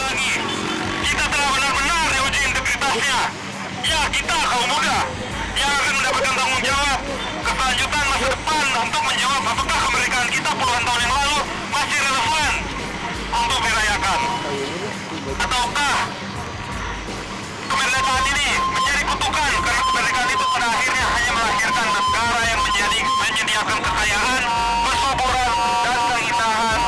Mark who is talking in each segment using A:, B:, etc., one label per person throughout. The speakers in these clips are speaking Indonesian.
A: lagi, kita telah benar-benar diuji integritasnya. Ya, kita kaum muda yang akan mendapatkan tanggung jawab keselanjutan masa depan untuk menjawab apakah kemerdekaan kita puluhan tahun yang lalu masih relevan untuk dirayakan, ataukah kemerdekaan ini menjadi kutukan karena kemerdekaan itu pada akhirnya hanya melahirkan negara yang menyediakan kekayaan, kesuburan, dan keindahan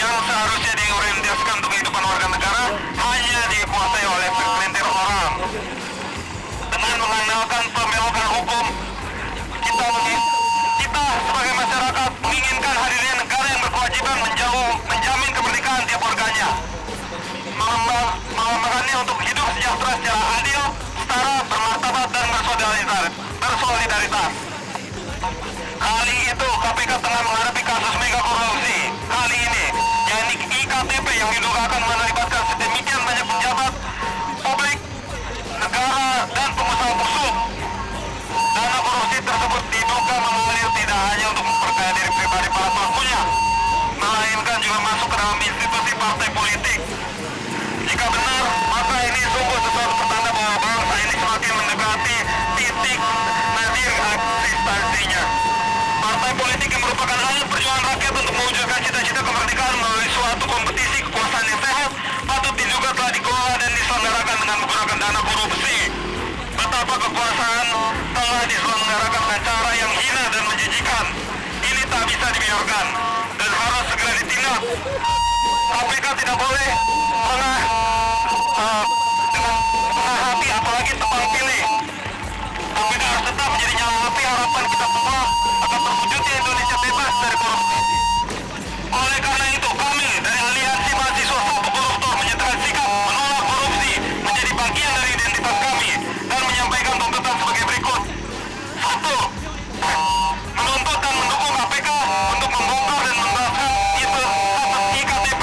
A: yang seharusnya diorientasikan untuk kehidupan warga negara hanya dikuasai oleh segelintir orang. Dengan mengandalkan pembelokan hukum, kita sebagai masyarakat menginginkan hadirnya negara yang berkewajiban menjamin kemerdekaan tiap warganya, melambangkannya untuk hidup sejahtera secara adil, setara, bermartabat, dan bersolidaritas. Kali itu KPK tengah menghadapi kasus mega korupsi. Kali ini, yakni IKTP yang diduga akan melibatkan sedemikian banyak pejabat publik, negara, dan pengusaha busuk. Dana korupsi tersebut diduga mengalir tidak hanya untuk memperkaya diri pribadi para pelakunya, melainkan juga masuk ke dalam institusi partai politik. Jika benar, maka ini sungguh sesuatu pertanda bahwa bangsa ini semakin mendekati titik nadir eksistensinya. Partai politik yang merupakan alat perjuangan rakyat untuk mewujudkan cita-cita kemerdekaan melalui suatu kompetisi kekuasaan yang sehat, patut diduga telah dikelola dan diselenggarakan dengan menggunakan dana korupsi. Betapa kekuasaan telah diselenggarakan dengan cara yang hina dan menjijikan. Ini tak bisa dibiarkan dan harus segera ditindak. KPK tidak boleh dengan setengah hati, apalagi tebang pilih. KPK harus tetap menjadi nyala api harapan kita semua akan terwujudnya Indonesia bebas dari korupsi. Oleh karena itu, kami dari Aliansi Mahasiswa Sabtu Koruptor menyatakan sikap menolak korupsi menjadi bagian dari identitas kami dan menyampaikan tuntutan sebagai berikut. 1. Menuntut dan mendukung KPK untuk membongkar dan membahaskan IKTP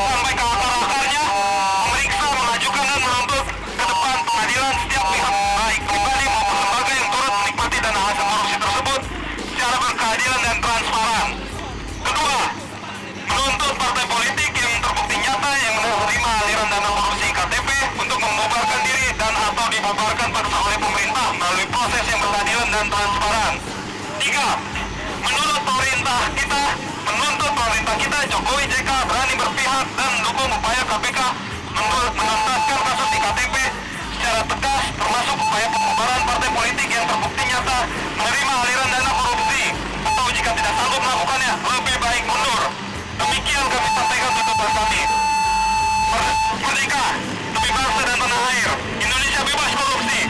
A: sampai ke akar-akarnya, memeriksa, mengajukan dan menuntut ke depan pengadilan setiap pihak, baik pribadi maupun lembaga yang turut menikmati dana hasil korupsi tersebut secara berkeadilan dan transparan. Kedua, menuntut partai politik yang terbukti nyata yang menerima aliran dana korupsi KTP untuk membubarkan diri dan atau dibubarkan pada saat oleh pemerintah melalui proses yang berkeadilan dan transparan. 3. Menuntut pemerintah kita Jokowi JK berani berpihak dan mendukung upaya KPK menuntaskan kasus IKTP secara tegas, termasuk upaya pembubaran partai politik yang terbukti nyata menerima aliran dana korupsi, atau jika tidak sanggup melakukannya, lebih baik mundur. Demikian kami sampaikan tuntutan kami. Merdeka demi bangsa dan tanah air. Indonesia bebas korupsi.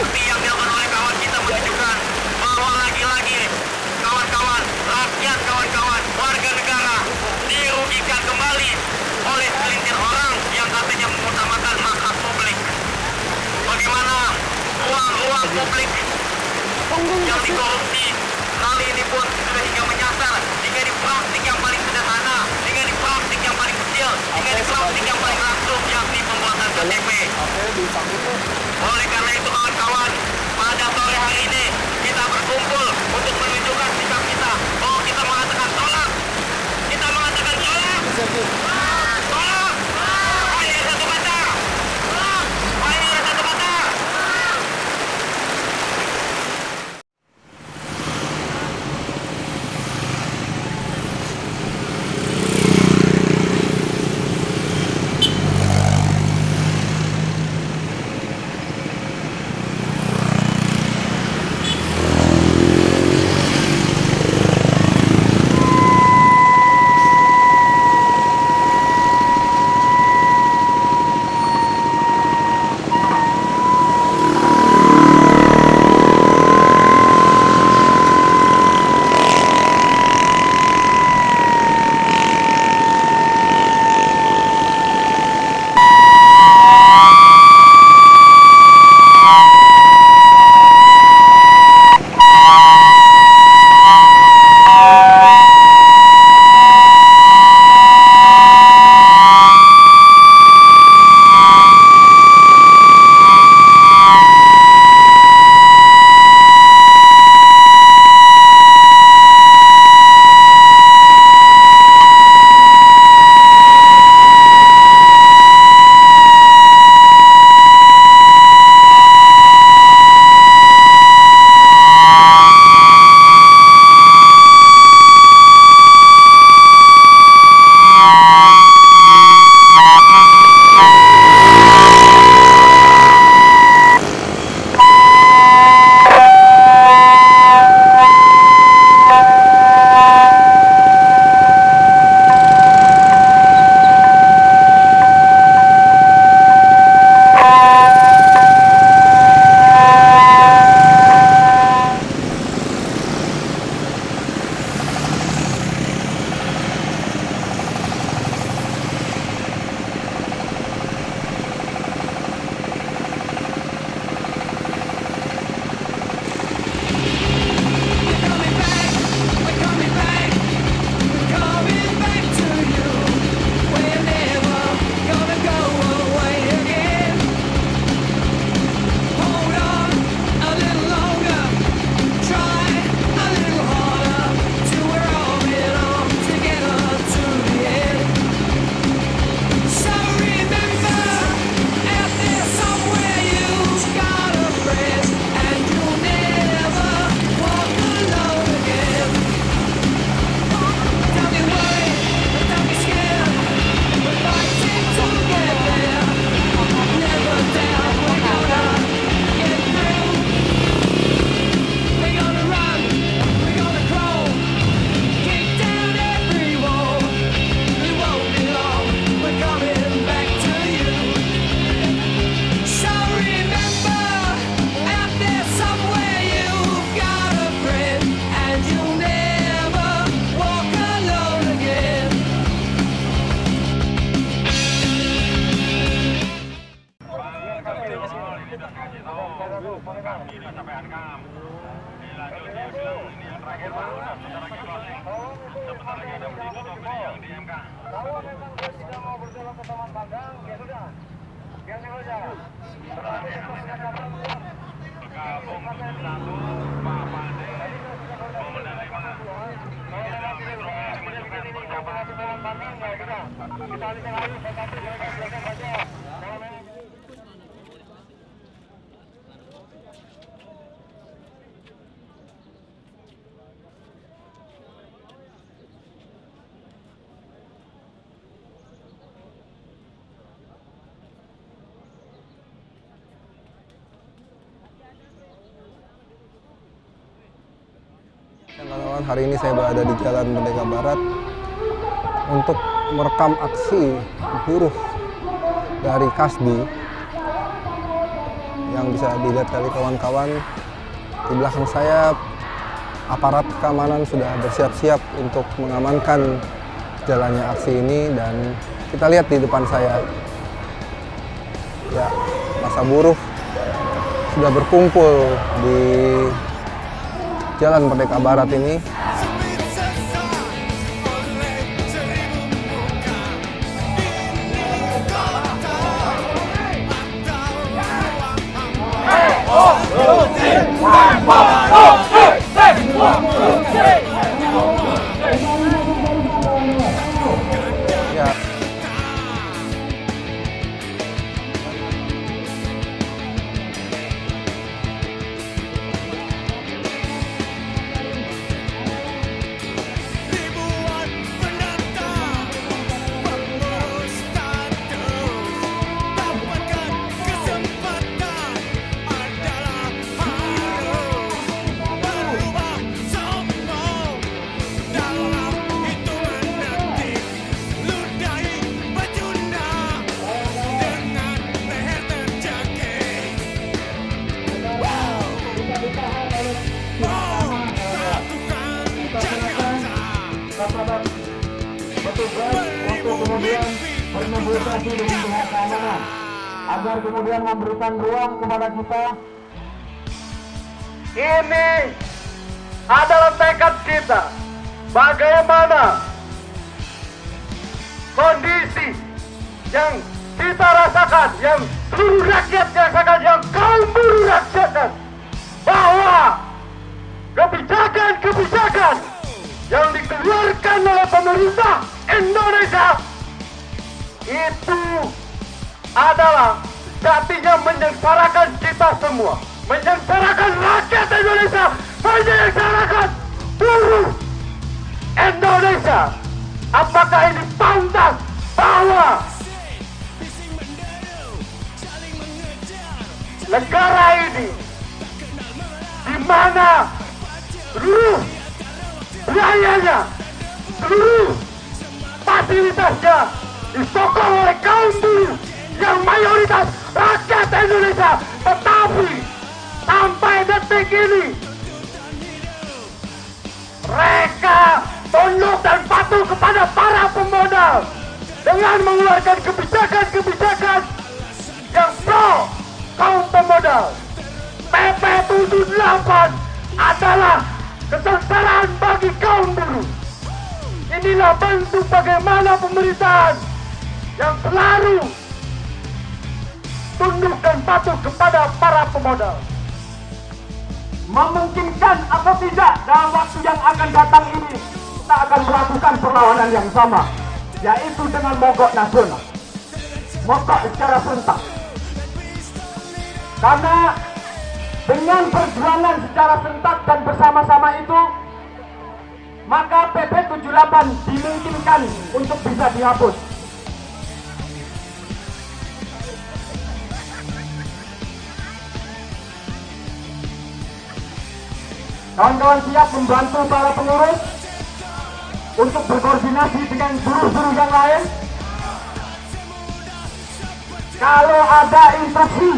A: Bukti yang dilakukan oleh kawan kita menunjukkan bahwa lagi-lagi kawan-kawan, rakyat, kawan-kawan, warga negara dirugikan kembali oleh segelintir orang yang katanya mengutamakan hak publik. Bagaimana ruang-ruang publik yang dikorupsi kali ini pun sudah hingga menyasar, hingga di praktik yang paling sederhana, hingga di praktik yang paling kecil, hingga di praktik yang paling langsung, yakni pembuatan KTP. Oleh karena itu kawan-kawan, pada sore hari ini kita berkumpul untuk menunjukkan sikap kita bahwa kita mengatakan tolak. Kita mengatakan tolak. Tolak. Ayo satu mata. Ayo satu mata. Kami kecapean kam. Dilanjut dia bilang ini yang terakhir Pak, udah sebentar lagi closing. Sebentar lagi ada ditutup ini yang di MK.
B: Kalau memang dia tidak mau berjalan ke Taman Pandang, ya sudah. Biarkan saja.
A: Bergabung 71 Pak Pade mau menerima kegiatan Metro Mini menunjukkan persiapan
B: Kita alihkan lagi, saya kasih silakan saja.
C: Kawan-kawan, hari ini saya berada di Jalan Merdeka Barat untuk merekam aksi buruh dari Kasdi yang bisa dilihat kali kawan-kawan. Di belakang saya aparat keamanan sudah bersiap-siap untuk mengamankan jalannya aksi ini, dan kita lihat di depan saya ya, massa buruh sudah berkumpul di Jalan Merdeka Barat ini. Ya.
B: Petugas untuk kemudian bernegosiasi dengan pihak keamanan agar kemudian memberikan ruang kepada kita. Ini adalah tekad kita, bagaimana kondisi yang kita rasakan, yang seluruh rakyat rasakan, yang kaum buruh rasakan, bahwa kebijakan-kebijakan yang dikeluarkan oleh pemerintah Indonesia itu adalah jatinya menyengsarakan kita semua, menyengsarakan rakyat Indonesia, menyengsarakan buruh Indonesia. Apakah ini pantas bahwa negara ini di mana seluruh biayanya, seluruh fasilitasnya disokong oleh kaum buruh yang mayoritas rakyat Indonesia, tetapi sampai detik ini mereka tunduk dan patuh kepada para pemodal dengan mengeluarkan kebijakan-kebijakan yang pro kaum pemodal. PP 78 adalah kesengsaraan bagi kaum buruh. Inilah bentuk bagaimana pemerintahan yang selalu tunduk dan patuh kepada para pemodal. Memungkinkan atau tidak dalam waktu yang akan datang ini kita akan melakukan perlawanan yang sama, yaitu dengan mogok nasional, mogok secara serentak. Karena dengan perjuangan secara serentak dan bersama-sama itu, maka PP 78 dimungkinkan untuk bisa dihapus. Kawan-kawan siap membantu para pengurus untuk berkoordinasi dengan buruh-buruh yang lain. Kalau ada instruksi,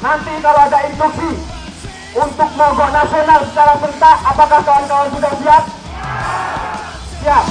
B: nanti kalau ada instruksi untuk mogok nasional secara serentak, apakah kawan-kawan sudah siap? Siap.